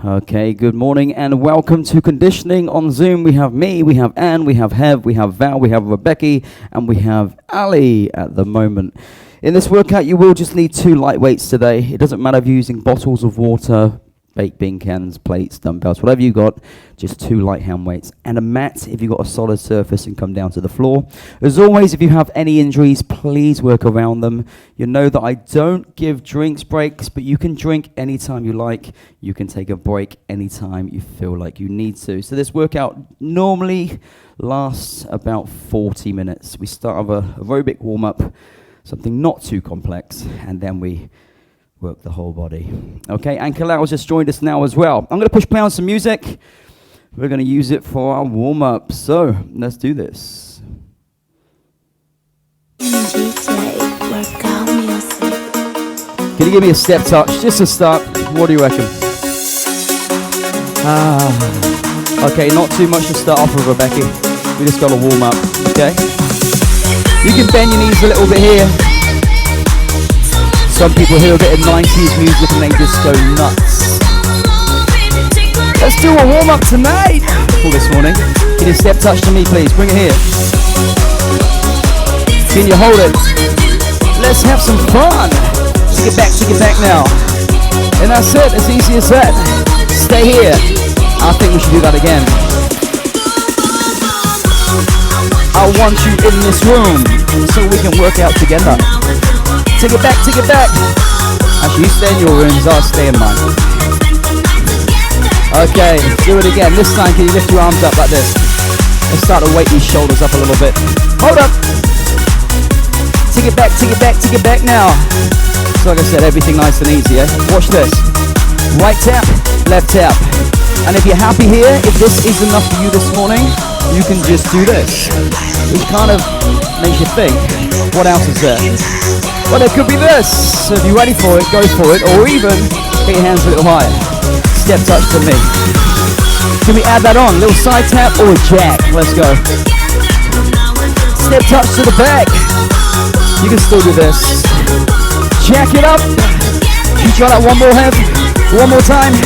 Okay, good morning and welcome to Conditioning on Zoom. We have me, we have Anne, we have Hev, we have Val, we have Rebecca, and we have Ali at the moment. In this workout, you will just need 2 light weights today. It doesn't matter if you're using bottles of water, baked bean cans, plates, dumbbells, whatever you got, just 2 light hand weights and a mat if you've got a solid surface and come down to the floor. As always, if you have any injuries, please work around them. You know that I don't give drinks breaks, but you can drink anytime you like. You can take a break anytime you feel like you need to. So this workout normally lasts about 40 minutes. We start with a aerobic warm-up, something not too complex, and then we work the whole body. Okay, and Kalal's just joined us now as well. I'm going to push play on some music. We're going to use it for our warm-up. So, let's do this. DJ, workout music. Can you give me a step touch, just to start? What do you reckon? Okay, not too much to start off with, Rebecca. We just got to warm up, okay? You can bend your knees a little bit here. Some people hear a bit of 90s music and they just go nuts. Let's do a warm-up tonight. For this morning. Can you step touch to me, please? Bring it here. Can you hold it? Let's have some fun. Take it back now. And that's it, as easy as that. Stay here. I think we should do that again. I want you in this room so we can work out together. Take it back. Actually, you stay in your rooms, I'll stay in mine. Okay, do it again. This time, can you lift your arms up like this? Let's start to weight these shoulders up a little bit. Hold up. Take it back now. So like I said, everything nice and easy, eh? Watch this. Right tap, left tap. And if you're happy here, if this is enough for you this morning, you can just do this. It kind of makes you think, what else is there? Well, it could be this. So if you're ready for it, go for it. Or even, get your hands a little higher. Step touch to me. Can we add that on? Little side tap or a jack? Let's go. Step touch to the back. You can still do this. Jack it up. Can you try that one more, Hev? One more time.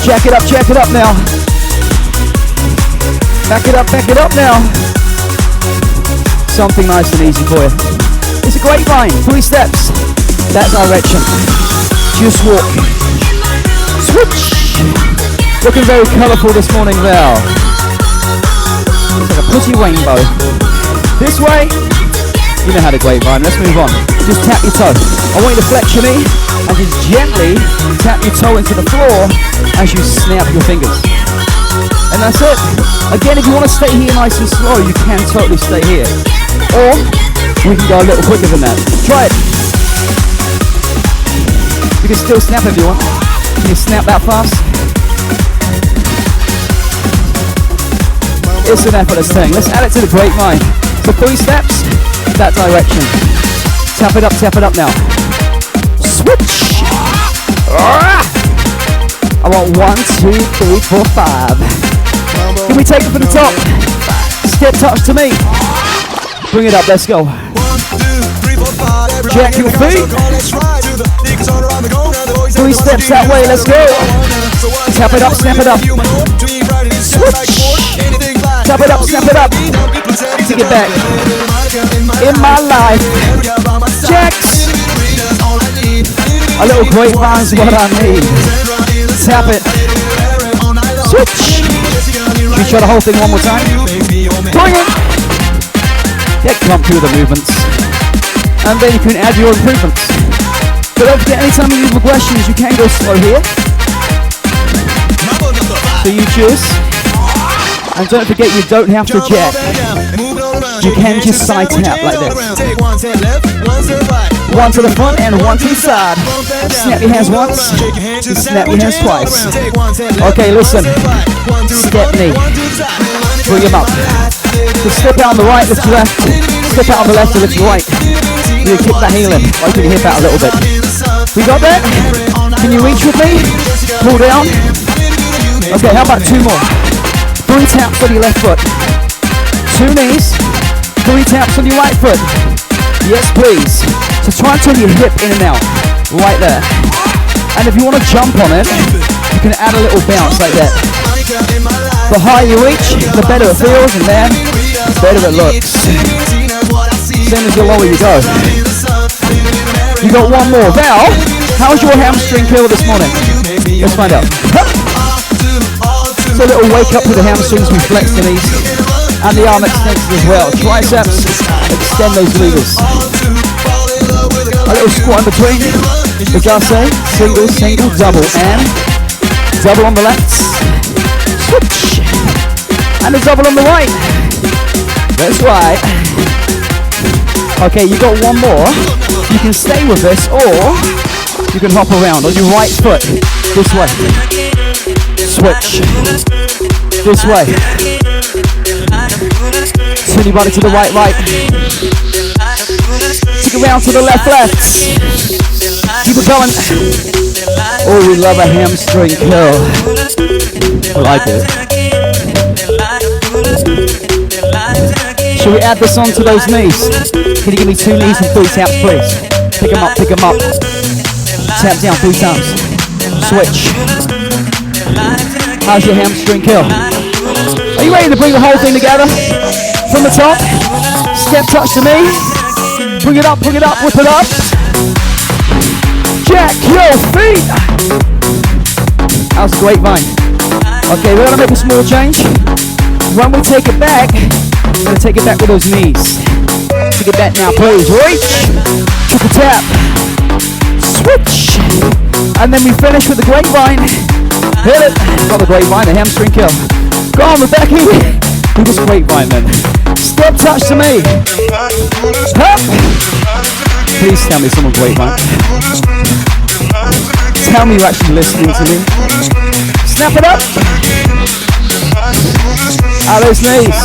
Jack it up now. Back it up now. Something nice and easy for you. It's a grapevine, 3 steps. That direction. Just walk. Switch. Looking very colourful this morning, Val. It's like a pretty rainbow. This way. You know how to grapevine. Let's move on. Just tap your toe. I want you to flex your knee and just gently tap your toe into the floor as you snap your fingers. And that's it. Again, if you want to stay here nice and slow, you can totally stay here. Or we can go a little quicker than that. Try it. You can still snap if you want. Can you snap that fast? It's an effortless thing. Let's add it to the grapevine. So 3 steps, that direction. Tap it up now. Switch. I want 1, 2, 3, 4, 5. Can we take it from the top? Step touch to me. Bring it up, let's go. 1, 2, 3, 4, 5. Jack your feet. 3 steps that way, let's go. Tap it up, snap it up. Switch. Tap it up, snap it up. Take it back. In my life, jacks. A little grapevine's what I need. Tap it. Switch. Can you try the whole thing one more time? Bring it. Come through the movements. And then you can add your improvements. But don't forget, anytime you do regressions, you can go slow here. So you choose. And don't forget, you don't have to jack. You can just side tap like this. 1 to the front and 1 to the side. Snap your hands once. Snap your hands twice. Okay, listen. Step knee. Bring him up. So step out on the right, lift your left. Step out on the left to lift your right. You kick that heel in. Open your hip out a little bit. We got that? Can you reach with me? Pull down. Okay, how about 2 more? 3 taps on your left foot. 2 knees. 3 taps on your right foot. Yes, please. So try and turn your hip in and out. Right there. And if you want to jump on it, you can add a little bounce like that. The higher you reach, the better it feels, and then the better it looks. Same as the lower you go. You got one more. Val, how's your hamstring curl this morning? Let's find out. So a little wake up with the hamstrings, we flex the knees. And the arm extensions as well. Triceps, extend those levers. A little squat in between. As I say, single, single, double, and double on the left. Switch. And a double on the right. That's right. Okay, you got one more. You can stay with this, or you can hop around on your right foot. This way. Switch. This way. Turn your body to the right, right. Take it round to the left, left. Keep it going. Oh, we love a hamstring curl. I like it. Shall we add this onto those knees? Can you give me 2 knees and 3 taps, please? Pick them up, pick them up. Tap down 3 times. Switch. How's your hamstring curl? Are you ready to bring the whole thing together? From the top, step touch to me. Bring it up, whip it up. Jack your feet. How's the grapevine? Okay, we're gonna make a small change. When we take it back, we're gonna take it back with those knees. Take it back now, please. Reach, triple tap, switch, and then we finish with the grapevine. Hit it. Not the grapevine, the hamstring kill. Go on, Rebecca. Do this grapevine then. Step touch to me. Up. Please tell me someone grapevine. Tell me you're actually listening to me. Snap it up. Out those knees.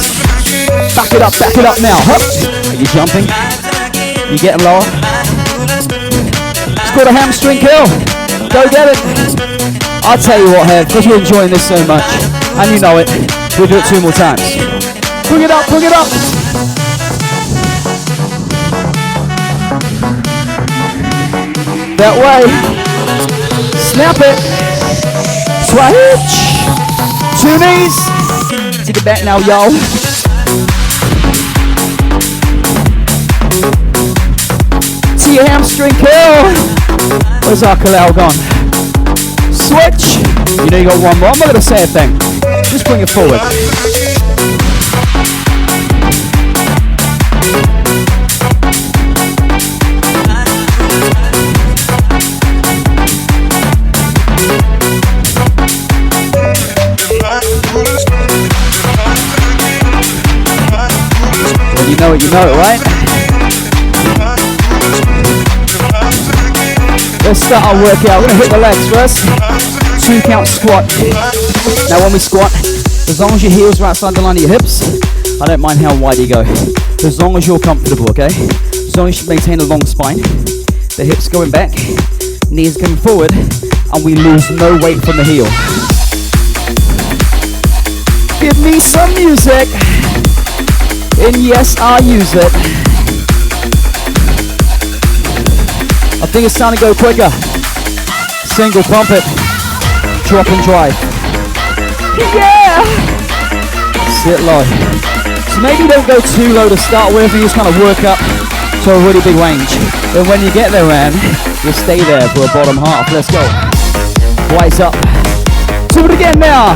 Back it up now. Hup. Are you jumping? You getting lower? It's called a hamstring kill. Go get it. I'll tell you what, Hev, because we're enjoying this so much, and you know it, we'll do it 2 more times. Bring it up, bring it up. That way. Snap it. Switch. 2 knees. Take it back now, y'all. See your hamstring curl. Where's our Kalal gone? Switch. You know you got one more. I'm not going to say a thing. Just bring it forward. When you know it, right? Let's start our workout. We're going to hit the legs first. 2 count squat. Now when we squat, as long as your heels are outside the line of your hips, I don't mind how wide you go. As long as you're comfortable, okay? As long as you maintain a long spine, the hips going back, knees going forward, and we lose no weight from the heel. Give me some music, and yes, I'll use it. I think it's time to go quicker. Single pump it. Drop and drive. Yeah! Sit low. So maybe don't go too low to start with, you just kind of work up to a really big range. Then when you get there, man, you'll stay there for a bottom half. Let's go. Rise up. Do it again now.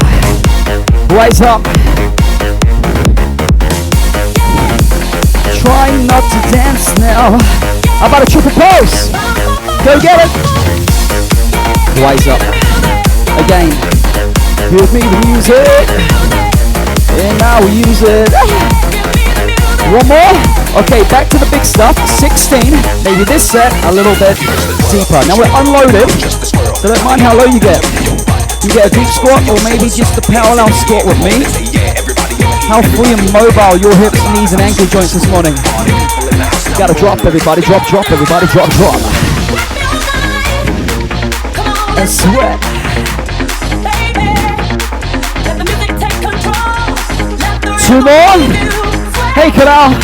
Rise up. Try not to dance now. How about a triple pulse? Go get it. Rise up. Again. Give me the music. And now we use it. One more. Okay, back to the big stuff. 16. Maybe this set a little bit deeper. Now we're unloaded, so don't mind how low you get. You get a deep squat or maybe just a parallel squat with me. How free and mobile your hips, knees and ankle joints this morning. You gotta drop everybody, drop everybody, drop. And sweat. Two more. Hey, Kalal.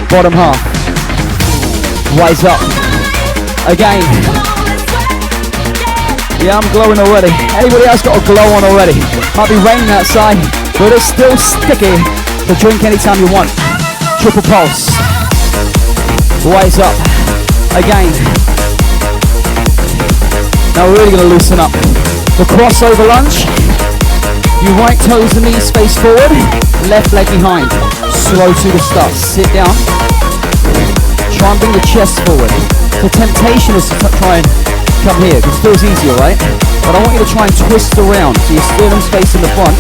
Bottom half. Rise up. Again. Yeah, I'm glowing already. Anybody else got a glow on already? Might be raining outside, but it's still sticky. So drink anytime you want. Triple pulse. Rise up. Again. Now we're really going to loosen up. The crossover lunge. You right toes and knees face forward. Left leg behind. Slow to the start. Sit down. Try and bring the chest forward. The temptation is to try and come here, because it feels easier, right? But I want you to try and twist around. So you're still in space in the front.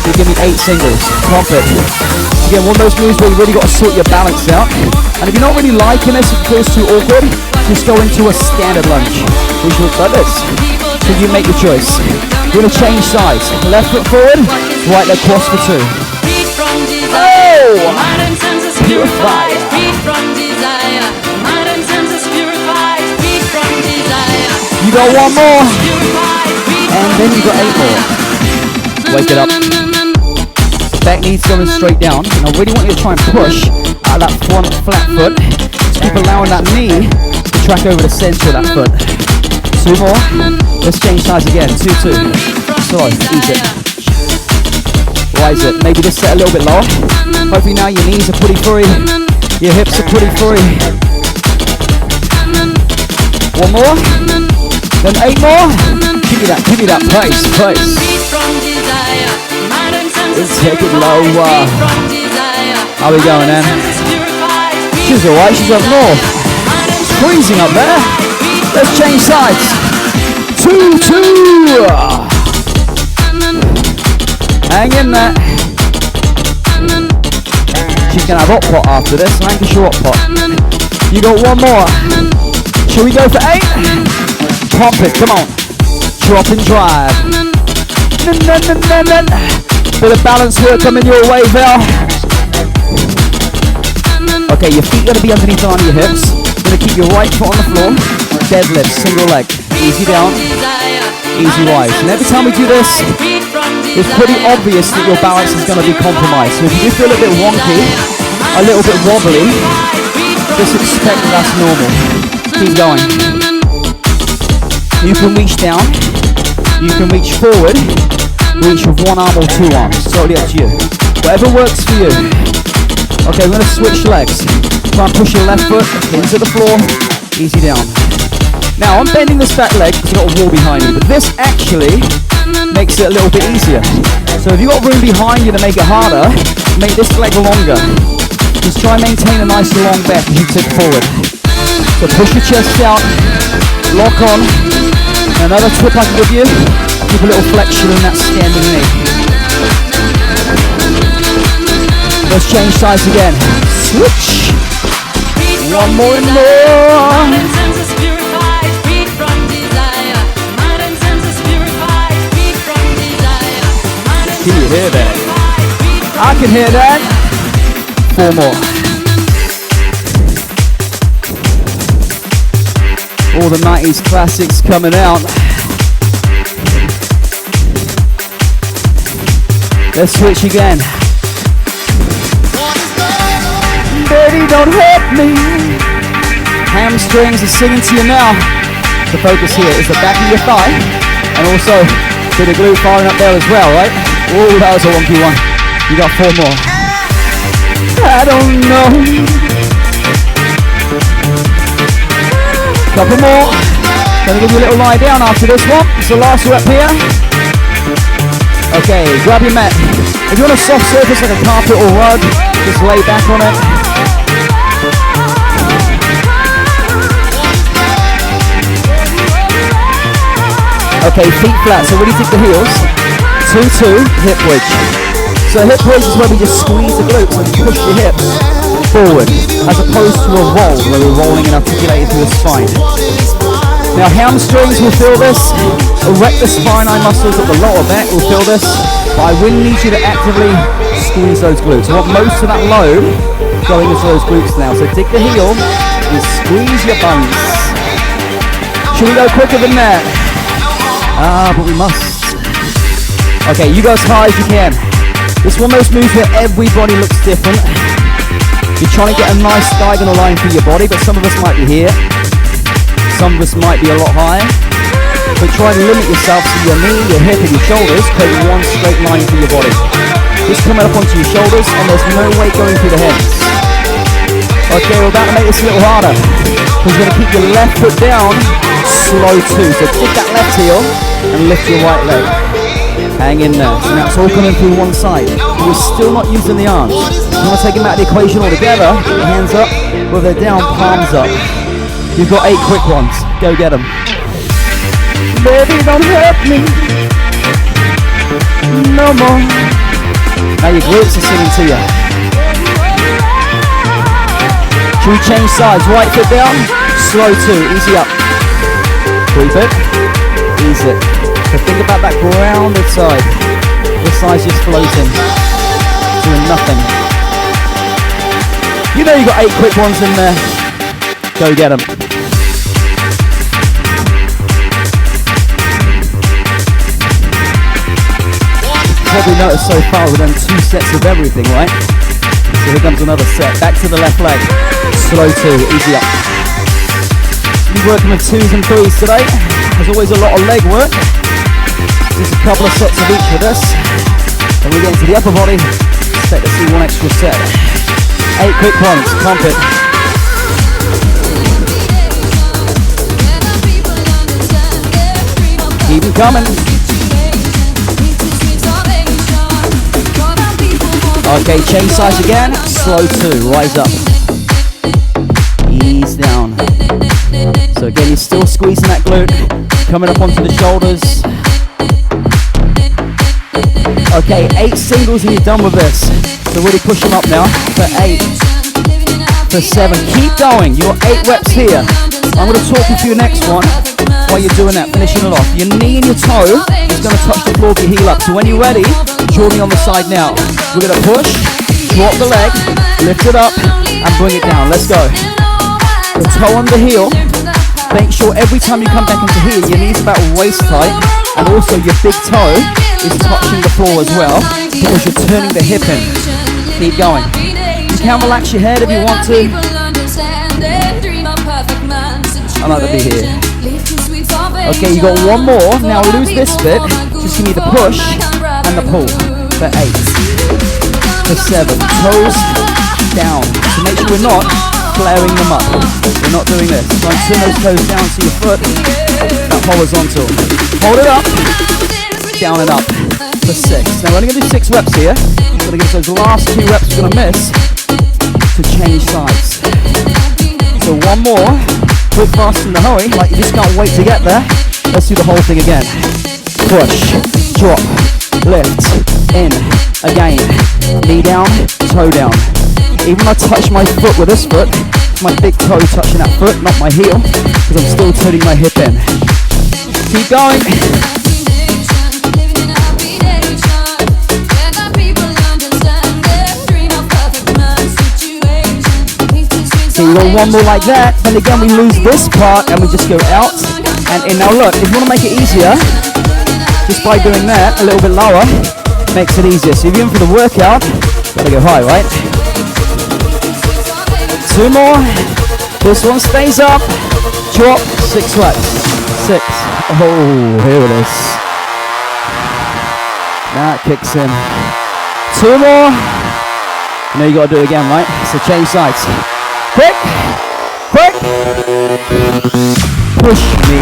You give me 8 singles. Pump it. Again, one of those moves where you really got to sort your balance out. And if you're not really liking this, if it feels too awkward, just go into a standard lunge, which looks like this. So you make your choice. We're going to change sides. Left foot forward, right leg cross for 2. Oh! Purify. You got 1 more. And then you got 8 more. Wake it up. Back knee's going straight down. And I really want you to try and push out that front flat foot. Just keep allowing that knee to track over the center of that foot. 2 more. Let's change sides again. 2, 2. Slow. Ease it. Rise it. Maybe just set a little bit lower. Hopefully now your knees are pretty free. Your hips are pretty free. 1 more. Then 8 more. Give me that pace. Let's take it lower. How we going then? She's alright, she's up north. It's freezing up there. Let's change sides. 2, 2. Hang in there. She's gonna have hot pot after this. Lancashire hot pot. You got 1 more. Shall we go for 8? Pump it, come on. Drop and drive. Bit of balance work coming your way, Val. Okay, your feet are going to be underneath and on your hips. You're going to keep your right foot on the floor. Deadlift, single leg. Easy down, easy rise. And every time we do this, it's pretty obvious that your balance is going to be compromised. So if you do feel a bit wonky, a little bit wobbly, just expect that's normal. Keep going. You can reach down. You can reach forward. Reach with 1 arm or 2 arms. Totally up to you. Whatever works for you. Okay, we're going to switch legs. Try and push your left foot into the floor. Easy down. Now, I'm bending this back leg because I've got a wall behind me. But this actually makes it a little bit easier. So if you've got room behind you to make it harder, make this leg longer. Just try and maintain a nice long back as you tip forward. So push your chest out. Lock on. Another tip I can give you. Keep a little flexion in that standing knee. Let's change sides again. Switch. 1 more and more. Can you hear that? I can hear that. 4 more. All the 90s classics coming out. Let's switch again. Baby, don't hurt me. Hamstrings are singing to you now. The focus here is the back of your thigh, and also to the glute firing up there as well, right? Oh, that was a wonky one. You got 4 more. I don't know. Couple more. Gonna give you a little lie down after this one. It's the last rep here. Okay, grab your mat. If you want a soft surface like a carpet or rug, just lay back on it. Okay, feet flat, so really take the heels. 2-2, hip bridge. So hip bridge is where we just squeeze the glutes and push your hips forward, as opposed to a roll, where we're rolling and articulating through the spine. Now hamstrings will feel this, erector spinae muscles at the lower back will feel this, but I really need you to actively squeeze those glutes. I want most of that load going into those glutes now, so take the heel and squeeze your buns. Should we go quicker than that? But we must. Okay, you go as high as you can. It's one of those moves where everybody looks different. You're trying to get a nice diagonal line through your body, but some of us might be here. Some of us might be a lot higher. but try and limit yourself to your knee, your hip, and your shoulders, create one straight line through your body. Just coming up onto your shoulders, and there's no weight going through the hips. Okay, we're about to make this a little harder. We're going to keep your left foot down, slow too. So kick that left heel and lift your right leg. Hang in there. So now it's all coming through one side. But we're still not using the arms. You want to take them out of the equation altogether. Get your hands up, whether they're down, palms up. You've got 8 quick ones. Go get them. Baby, don't hurt me no more. Now your glutes are singing to you. Should we change sides? Right foot down, slow 2, easy up. Breathe it, ease it. So think about that grounded side. This side's just floating, doing nothing. You know you got 8 quick ones in there. Go get them. Probably noticed so far we've done 2 sets of everything, right? So here comes another set. Back to the left leg. Slow 2, easy up. We're working with 2s and 3s today. There's always a lot of leg work. Just a couple of sets of each with us. When we get into the upper body, expect to see 1 extra set. 8 quick ones, pump it. Keep them coming. Okay, change sides again. Slow 2, rise up. Ease down. So again, you're still squeezing that glute. Coming up onto the shoulders. Okay, 8 singles and you're done with this. So really push them up now. For 8. For 7. Keep going. You're 8 reps here. I'm going to talk you through your next one while you're doing that, finishing it off. Your knee and your toe is going to touch the floor of your heel up. So when you're ready, draw me on the side now. We're going to push, drop the leg, lift it up, and bring it down. Let's go. The toe on the heel. Make sure every time you come back into here, your knee's about waist height, and also your big toe is touching the floor as well, because you're turning the hip in. Keep going. You can relax your head if you want to. I like to be here. Okay, you got 1 more. Now lose this bit. Just give me the push and the pull. For 8. For 7. Toes down. So make sure we're not flaring them up. We're not doing this. Try and turn those toes down to your foot. That horizontal. Hold it up. Down and up. For 6. Now we're only going to do 6 reps here. I'm going to give us those last 2 reps we're going to miss to change sides. So 1 more. Quick, fast, in a hurry. Like you just can't wait to get there. Let's do the whole thing again. Push. Drop. Lift. In. Again. Knee down. Toe down. Even when I touch my foot with this foot, my big toe touching that foot, not my heel, because I'm still turning my hip in. Keep going. So you go 1 more like that, then again we lose this part and we just go out and in. Now look, if you want to make it easier, just by doing that a little bit lower, makes it easier. So if you're in for the workout, gotta go high, right? 2 more. This one stays up. Drop. 6 reps. 6. Oh, here it is. Now it kicks in. 2 more. Now you gotta do it again, right? So change sides. Quick. Quick. Push me.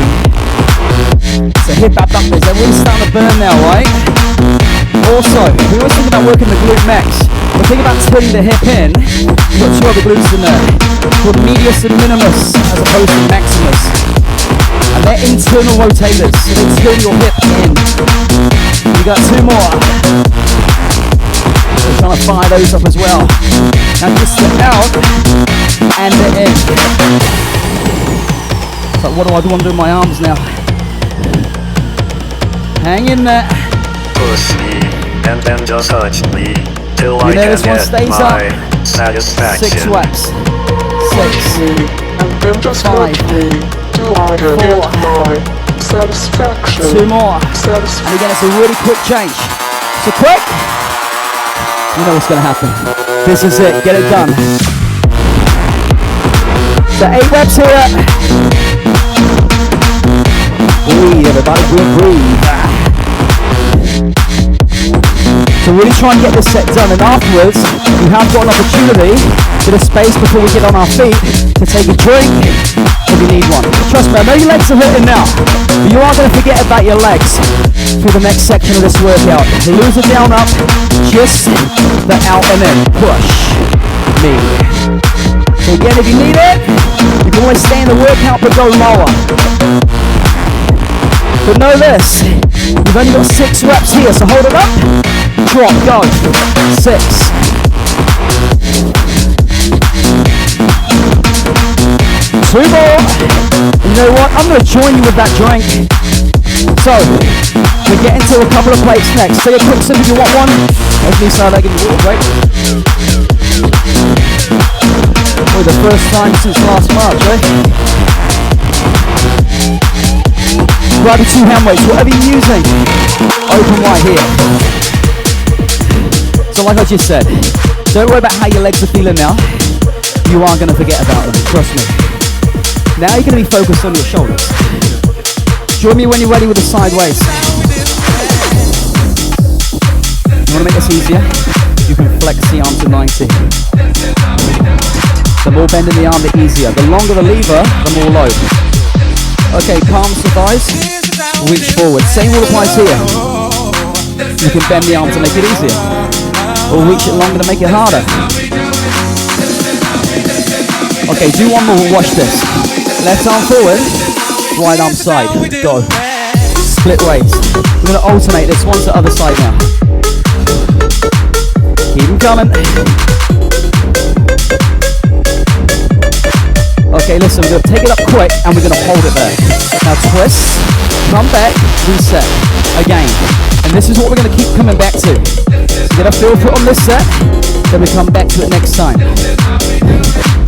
So hip abductors. They're really starting to burn now, right? Also, we always think about working the glute max. But think about turning the hip in. You've got 2 other glutes in there. Called medius and minimus as opposed to maximus. And they're internal rotators. So they turn your hip in. You got 2 more. We're trying to fire those up as well. Now just step out and they're in. It's like, what do I want to do with my arms now? Hang in there. Push me and then just touch me till I know can this one get stays my up. satisfaction. 6 reps. 6. And then just 5. touch me till I can 4. get my satisfaction. 2 more. And again, it's a really quick change. So quick. You know what's going to happen. This is it. Get it done. So 8 reps here. breathe, everybody, breathe. So really try and get this set done, and afterwards, you have got an opportunity, bit of space before we get on our feet, to take a drink if you need one. Trust me, I know your legs are hurting now, but you are going to forget about your legs for the next section of this workout. Lose it down, up, just the out and in, push, knee. So again, if you need it, you can always stay in the workout but go lower. But know this, you've only got 6 reps here, so hold it up, drop, go, 6. Two more. And you know what, I'm going to join you with that drink. So, we're getting to a couple of plates next. Take a quick sip if you want one. Hopefully start that water break. For the first time since last March, right? Grab your 2 hand weights, whatever you're using. Open wide here. So like I just said, don't worry about how your legs are feeling now. You aren't going to forget about them, trust me. Now you're going to be focused on your shoulders. Join me when you're ready with the sideways. You want to make this easier? You can flex the arm to 90. The more bend in the arm, the easier. The longer the lever, the more load. Okay, palms to thighs, reach forward. Same rule applies here. You can bend the arm to make it easier, or reach it longer to make it harder. Okay, do one more, watch this. Left arm forward, right arm side, go. Split weights. We're gonna alternate this, one's the other side now. Keep them coming. Okay, listen, we're going to take it up quick and we're going to hold it there. Now twist, come back, reset, again. And this is what we're going to keep coming back to. So get a feel for it on this set, then we come back to it next time.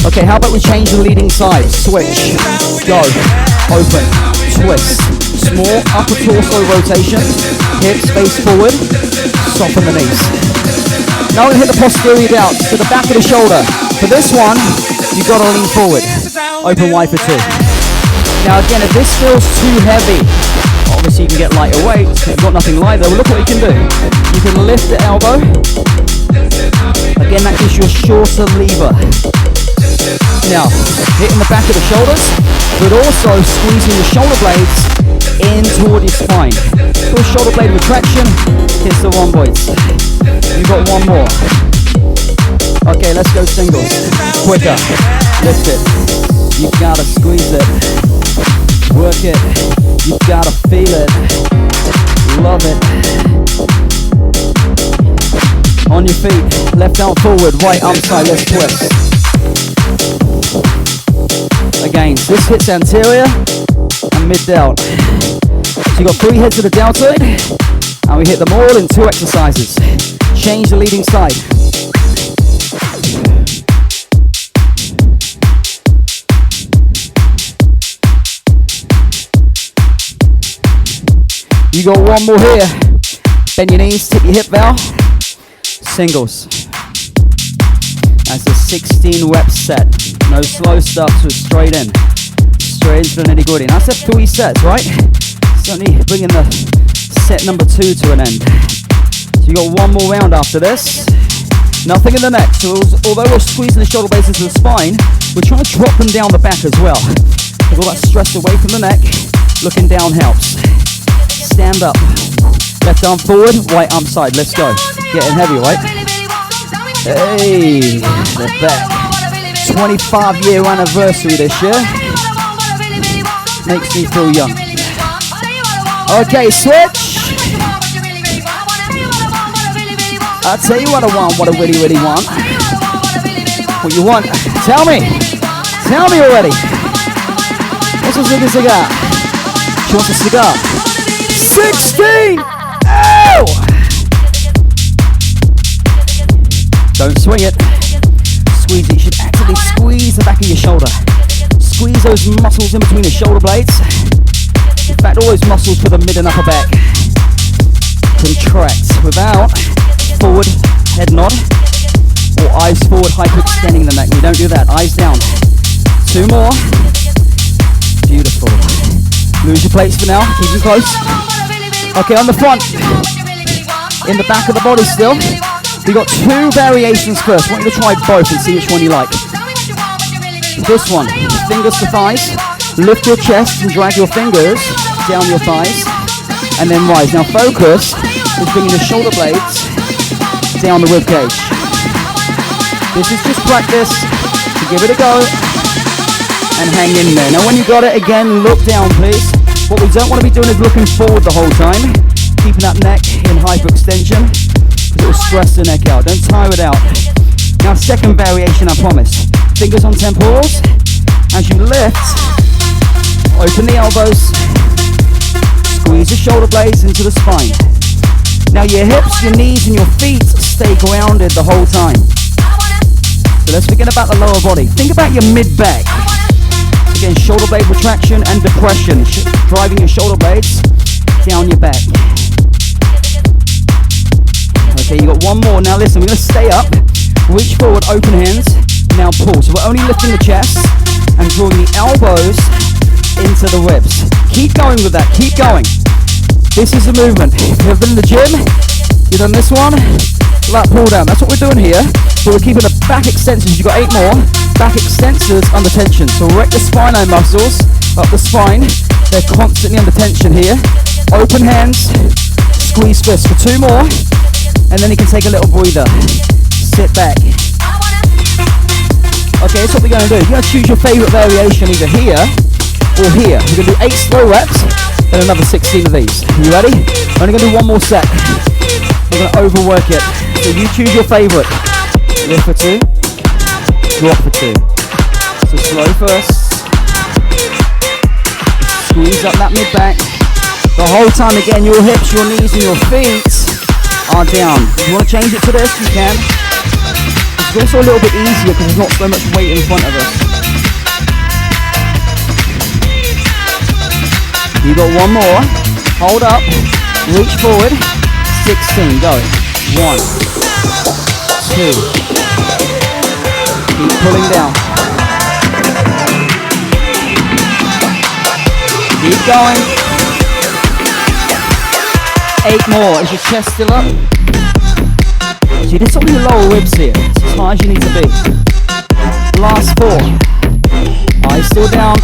Okay, how about we change the leading side? Switch, go, open, twist. Small upper torso rotation, hips face forward, soften the knees. Now we're going to hit the posterior down to the back of the shoulder. For this one, you've got to lean forward. Open wide for 2. Now again, if this feels too heavy, obviously you can get lighter weights. If you've got nothing lighter, well, look what you can do. You can lift the elbow. Again, that gives you a shorter lever. Now, hitting the back of the shoulders, but also squeezing the shoulder blades in toward your spine. Full shoulder blade retraction, hits the rhomboids. You've got one more. Okay, let's go singles. Quicker. Lift it. You gotta squeeze it. Work it. You gotta feel it. Love it. On your feet. Left arm forward, right arm side. Let's twist. Again, this hits anterior and mid delt. So you got 3 heads of the deltoid, and we hit them all in 2 exercises. Change the leading side. You got one more here. Bend your knees, tip your hip valve. Singles. That's a 16 rep set. No slow stuff, so straight in. Straight into the nitty gritty. Now that's 3 sets, right? It's only bringing the set number 2 to an end. So you got one more round after this. Nothing in the neck. So although we're squeezing the shoulder blades into the spine, we're trying to drop them down the back as well. With all that stress away from the neck, looking down helps. Stand up. Left arm forward, right arm side. Let's go. Getting heavy, right? Hey, we're back. 25-year anniversary this year. Makes me feel young. Okay, switch. I'll tell you what I want, what I really, really want. What you want? Tell me. Tell me already. What's a cigar? She wants a cigar. 16! Ow! Don't swing it. Squeeze it. You should actively squeeze the back of your shoulder. Squeeze those muscles in between the shoulder blades. In fact, all those muscles for the mid and upper back. Contract without forward head nod or eyes forward, hyperextending the neck. We don't do that. Eyes down. 2 more. Beautiful. Lose your plates for now, keep them close. Okay, on the front, in the back of the body still. We got 2 variations first. I want you to try both and see which one you like. This one, fingers to thighs. Lift your chest and drag your fingers down your thighs, and then rise. Now focus is bringing the shoulder blades down the rib cage. This is just practice, so give it a go and hang in there. Now when you got it, again, look down please. What we don't want to be doing is looking forward the whole time, keeping that neck in hyperextension, because it will stress the neck out. Don't tire it out. Now second variation, I promise. Fingers on temples. As you lift, open the elbows, squeeze the shoulder blades into the spine. Now your hips, your knees and your feet stay grounded the whole time. So let's forget about the lower body. Think about your mid-back. Again, shoulder blade retraction and depression. Driving your shoulder blades down your back. Okay, you got one more. Now listen, we're going to stay up. Reach forward, open hands. Now pull. So we're only lifting the chest and drawing the elbows into the ribs. Keep going with that. Keep going. This is the movement. If you've been in the gym, you've done this one, lat pull down. That's what we're doing here. But we're keeping the back extensors. You've got 8 more. Back extensors under tension. So erect the spine muscles up the spine. They're constantly under tension here. Open hands. Squeeze fists for 2 more. And then you can take a little breather. Sit back. Okay, that's what we're going to do. You're going to choose your favorite variation either here or here. We're going to do 8 slow reps and another 16 of these. Are you ready? We're only going to do 1 more set. We're going to overwork it. So you choose your favorite. Lift for 2, drop for 2. So slow first. Squeeze up that mid-back. The whole time again, your hips, your knees and your feet are down. If you want to change it to this, you can. It's also a little bit easier because there's not so much weight in front of us. You got 1 more. Hold up. Reach forward. 16. Go. 1, 2. Keep pulling down. Keep going. 8 more. Is your chest still up? See, this is all your lower ribs here. It's as high as you need to be. Last 4. Eyes still down.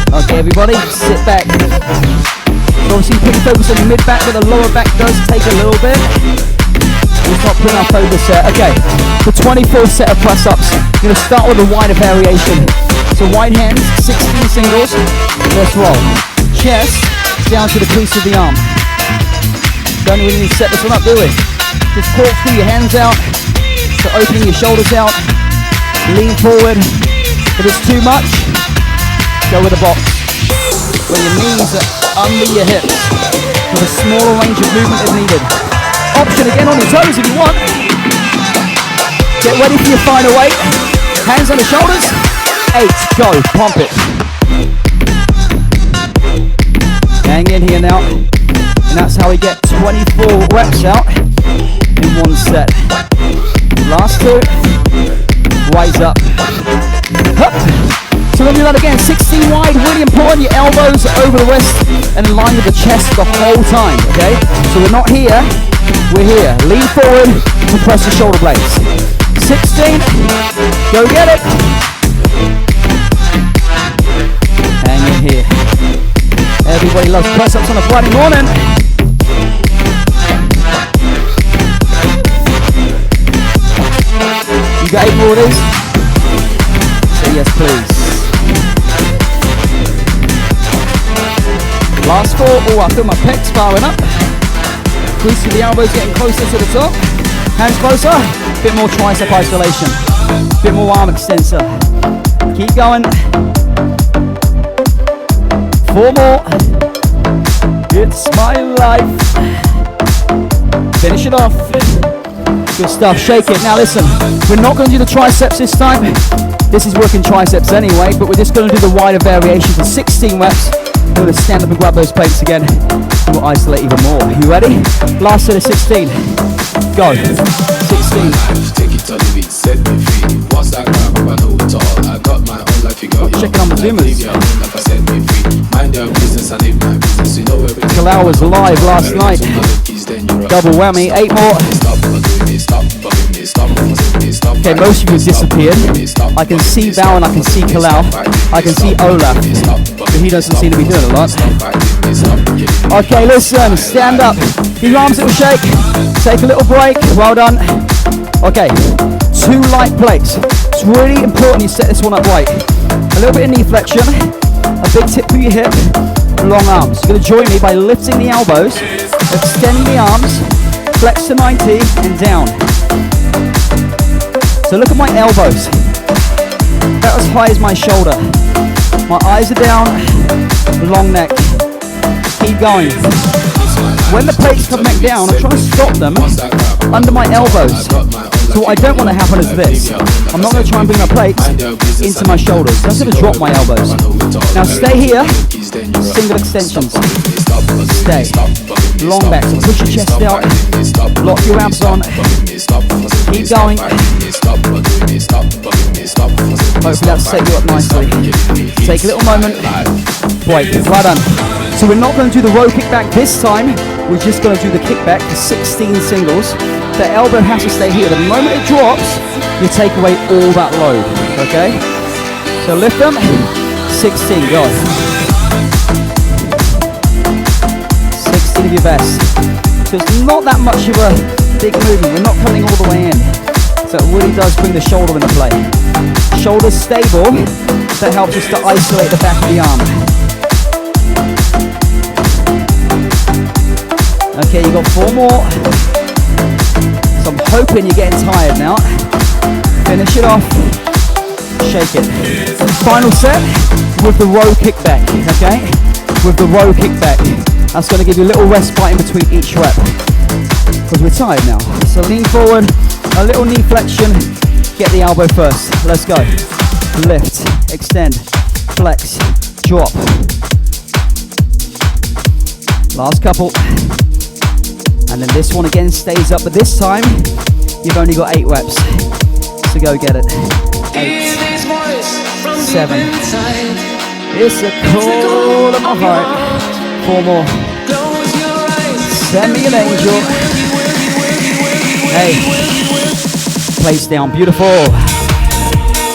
Okay, everybody, sit back. So obviously, put your focus on your mid-back, but the lower back does take a little bit. We'll start putting our focus there. Okay, the 24th set of press-ups. You're going to start with a wider variation. So wide hands, 16 singles. Let's roll. Chest down to the crease of the arm. Don't really need to set this one up, do we? Just corkscrew your hands out. So opening your shoulders out. Lean forward. If it's too much, go with a box. Where your knees are under your hips. With a smaller range of movement if needed. Option again on your toes if you want. Get ready for your final weight. Hands on the shoulders. 8, go, pump it. Hang in here now. And that's how we get 24 reps out in 1 set. Last 2. Rise up. Hup. So we're going to do that again. 16 wide, really important. Your elbows over the wrist and in line with the chest the whole time, okay? So we're not here, we're here. Lean forward and press the shoulder blades. 16. Go get it. Hang in here. Everybody loves press-ups on a Friday morning. You got 8 more of these? Say yes, please. Last 4. Oh, I feel my pecs firing up. Crease of the elbows getting closer to the top. Hands closer. Bit more tricep isolation. Bit more arm extensor. Keep going. 4 more. It's my life. Finish it off. Good stuff. Shake it. Now listen, we're not going to do the triceps this time. This is working triceps anyway, but we're just going to do the wider variation for 16 reps. We're going to stand up and grab those plates again. And we'll isolate even more. You ready? Last set of 16. Go. 16. Take it on the beat, set me free. What's that crap? I know it all. I got my own life, you got your Check it on the consumers. Kalau was live last night. Double whammy, 8 more. Okay, most of you disappeared. I can see Val and I can see Kalau. I can see Olaf, but he doesn't seem to be doing a lot. Okay, listen, stand up. Keep your arms, little shake. Take a little break. Well done. Okay, 2 light plates. It's really important you set this one up right. A little bit of knee flexion, a big tip through your hip, long arms. You're going to join me by lifting the elbows, extending the arms, flex to 90 and down. So look at my elbows. About as high as my shoulder. My eyes are down, long neck. Keep going. When the plates come back down, I'm trying to stop them under my elbows. So what I don't want to happen is this. I'm not going to try and bring my plates into my shoulders. I'm going to drop my elbows. Now stay here. Single extensions. Stay. Long back. So push your chest out. Lock your abs on. Keep going. Hopefully that set you up nicely. Take a little moment. Break. Right on. So we're not going to do the row kickback this time. We're just going to do the kickback for 16 singles. The elbow has to stay here. The moment it drops, you take away all that load. Okay? So lift them. 16. Go. 16 of your best. So it's not that much of a big movement. We're not coming all the way in. So it really does bring the shoulder into play. Shoulder's stable. That helps us to isolate the back of the arm. Okay, you got 4 more. So I'm hoping you're getting tired now. Finish it off. Shake it. Final set with the row kickback, okay? With the row kickback. That's going to give you a little respite in between each rep. Because we're tired now. So lean forward, a little knee flexion. Get the elbow first. Let's go. Lift, extend, flex, drop. Last couple. And then this one again stays up, but this time you've only got 8 reps. So go get it. 8, 7. It's a call of my heart. 4 more. Send me an angel. Hey. Place down. Beautiful.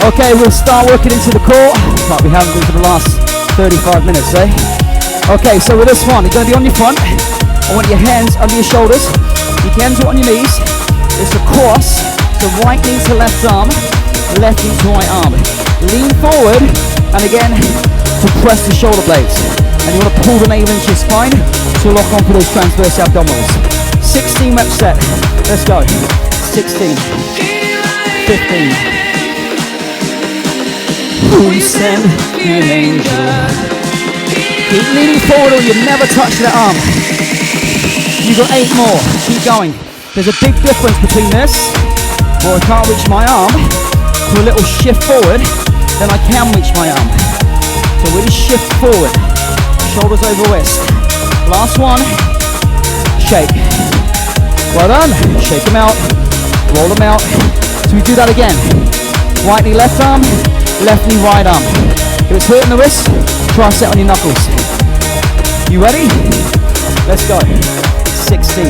Okay, we'll start working into the core. Like we haven't been for the last 35 minutes, eh? Okay, so with this one, you're going to be on your front. I want your hands under your shoulders. Your hands are on your knees. It's a cross. So right knee to left arm, left knee to right arm. Lean forward, and again, to press the shoulder blades. And you want to pull the navel into your spine to lock on for those transverse abdominals. 16 rep set. Let's go. 16. 15. Who sent an angel? Keep leaning forward or you never touch that arm. You've got 8 more. Keep going. There's a big difference between this, where I can't reach my arm, to a little shift forward, then I can reach my arm. So really shift forward. Shoulders over wrist. Last one. Shake. Well done. Shake them out. Roll them out. So we do that again. Right knee, left arm. Left knee, right arm. If it's hurting the wrist, try set on your knuckles. You ready? Let's go. 16.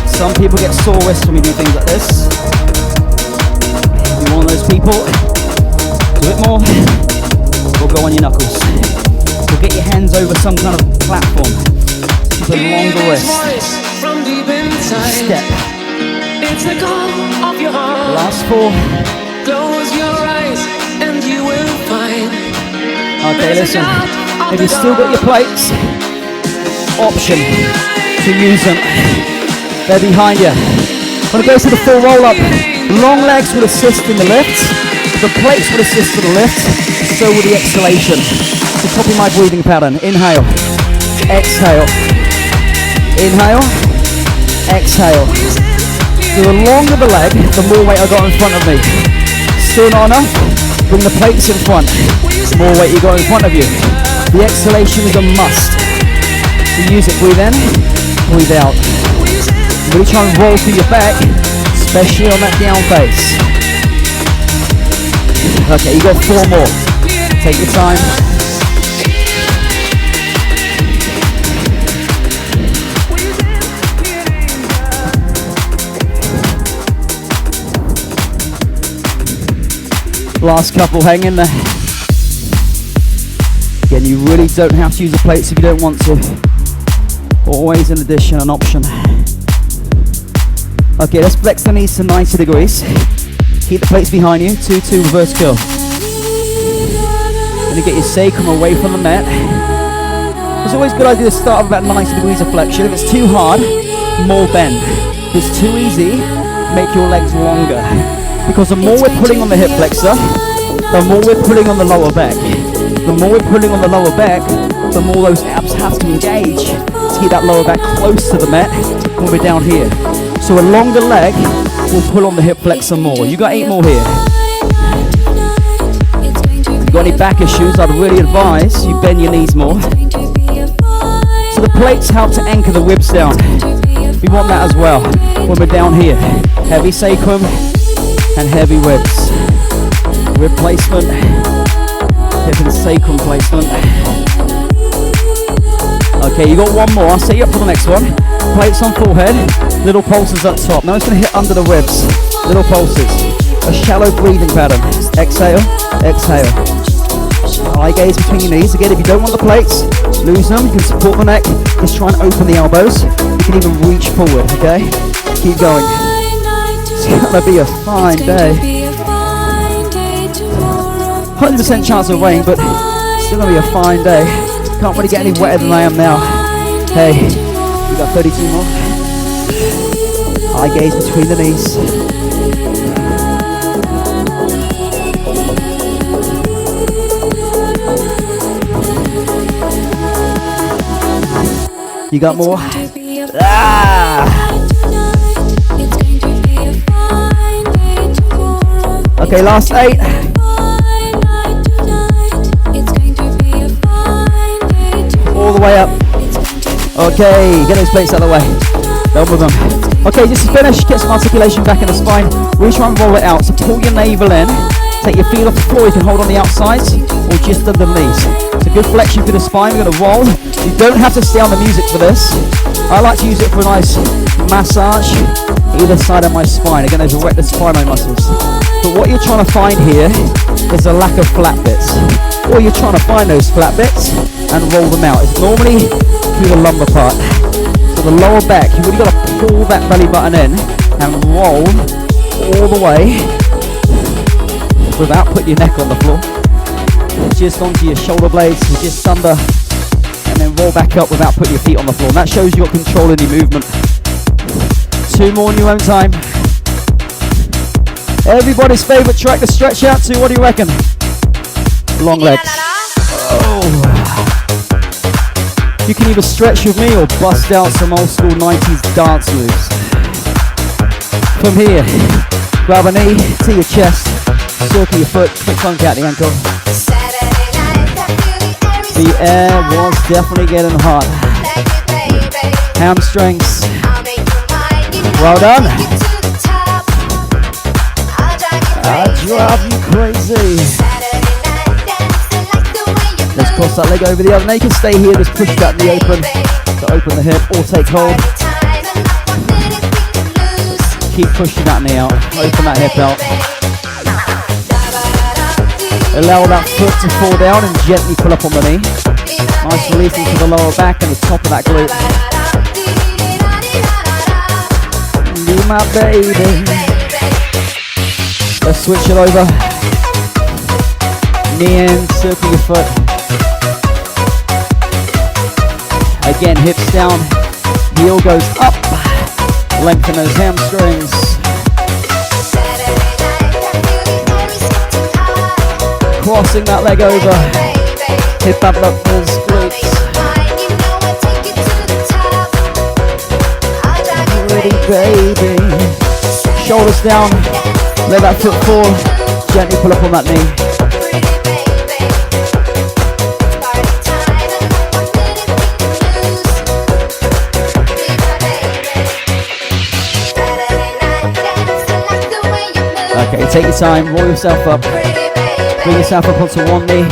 Some people get sore wrists when we do things like this. If you're one of those people, do it more, or go on your knuckles. So get your hands over some kind of platform. Keep a longer wrist. Step. It's the call of your heart. Last 4. Close your eyes and you will find. Okay, listen. If you've still got your plates, option to use them. They're behind you. When it goes to the full roll up, long legs will assist in the lift. The plates will assist in the lift. So will the exhalation. So copy my breathing pattern. Inhale. Exhale. Inhale. Exhale. So the longer the leg, the more weight I got in front of me. Still not enough? Bring the plates in front. The more weight you got in front of you. The exhalation is a must. So use it. Breathe in. Breathe out. Really try and roll through your back, especially on that down face. Okay, you got 4 more. Take your time. Last couple, hang in there. Again, you really don't have to use the plates if you don't want to. Always an addition, an option. Okay, let's flex the knees to 90 degrees. Keep the plates behind you, 2-2 reverse curl. Then you get your sacrum away from the mat. It's always a good idea to start with about 90 degrees of flexion. If it's too hard, more bend. If it's too easy, make your legs longer. Because the more we're pulling on the hip flexor, the more we're pulling on the lower back. The more we're pulling on the lower back, the more those abs have to engage to keep that lower back close to the mat when we're down here. So a longer leg will pull on the hip flexor more. You got 8 more here. If you've got any back issues, I'd really advise you bend your knees more. So the plates help to anchor the ribs down. We want that as well when we're down here. Heavy sacrum and heavy ribs. Rib placement, hip and sacrum placement. Okay, you got one more. I'll set you up for the next one. Plates on forehead, little pulses up top. Now it's going to hit under the ribs. Little pulses. A shallow breathing pattern. Exhale, exhale. Eye gaze between your knees. Again, if you don't want the plates, lose them. You can support the neck. Just try and open the elbows. You can even reach forward, okay? Keep going. It's going to be a fine day. 100% chance of rain, but it's still going to be a fine day. Can't really get any wetter than I am now. Hey, we got 32 more. Eye gaze between the knees. You got more? Okay, last 8. All the way up. Okay, get those plates out of the way. Done with them. Okay, just to finish, get some articulation back in the spine. Really try and roll it out. So pull your navel in. Take your feet off the floor. You can hold on the outsides or just under the knees. It's a good flexion through the spine. We're going to roll. You don't have to stay on the music for this. I like to use it for a nice massage either side of my spine. Again, those erector spinae muscles. But what you're trying to find here is a lack of flat bits. Or you're trying to find those flat bits and roll them out. It's normally through the lumbar part. So the lower back, you've really got to pull that belly button in and roll all the way without putting your neck on the floor. Just onto your shoulder blades, just under, and then roll back up without putting your feet on the floor. And that shows you got control in your movement. 2 more in your own time. Everybody's favorite track to stretch out to, what do you reckon? Long legs. Oh. You can either stretch with me or bust out some old school 90s dance moves. From here, grab a knee to your chest, circle your foot, quick funk out the ankle. The air was definitely getting hot. Hamstrings. Well done. I drive you crazy. Let's cross that leg over the other. Now you can stay here, just push that knee open to open the hip or take hold. Keep pushing that knee out, open that hip out. Allow that foot to fall down and gently pull up on the knee. Nice release into the lower back and the top of that glute. Be my baby. Let's switch it over. Knee in, circle your foot. Again, hips down, heel goes up. Lengthen those hamstrings. Crossing that leg over. Hip abductors, glutes. Ready, baby. Shoulders down. Let that foot fall. Gently pull up on that knee. Okay, take your time, roll yourself up, bring yourself up onto one knee,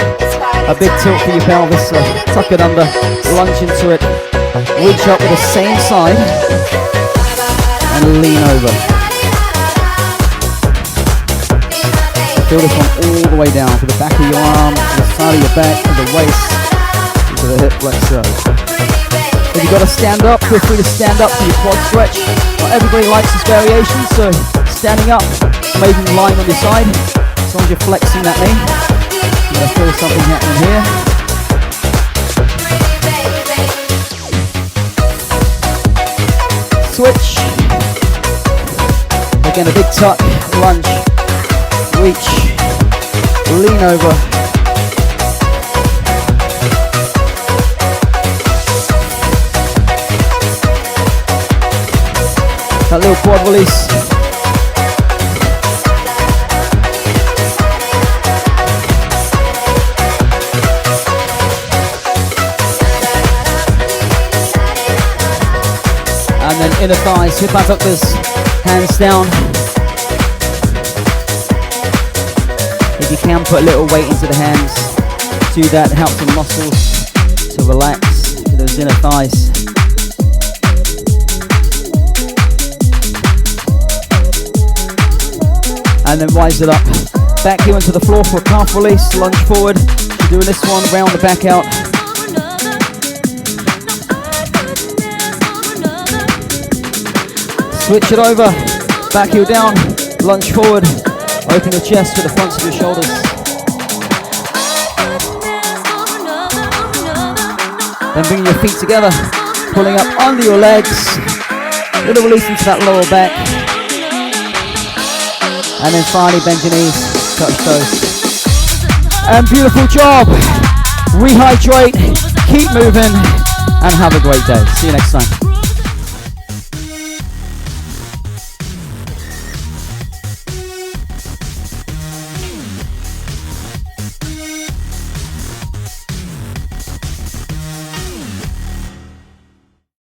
a big tilt for your pelvis, tuck it under, lunge into it, reach up with the same side, and lean over. Feel this one all the way down, to the back of your arm, to the side of your back, to the waist, to the hip, like so. If you've got to stand up, feel free to stand up for your quad stretch. Not everybody likes this variation, so standing up, maybe lying on your side, as long as you're flexing that knee. You're going to feel something happening here. Switch. Again, a big tuck, lunge. Reach, lean over, that little quad release. And then inner thighs, hip abductors, hands down. If you can, put a little weight into the hands. Do that, help the muscles to relax to those inner thighs. And then rise it up. Back heel into the floor for a calf release, lunge forward. You're doing this one, round the back out. Switch it over, back heel down, lunge forward. Open your chest to the fronts of your shoulders. Then bring your feet together, pulling up under your legs. Little release into that lower back. And then finally bend your knees, touch toes. And beautiful job. Rehydrate, keep moving, and have a great day. See you next time.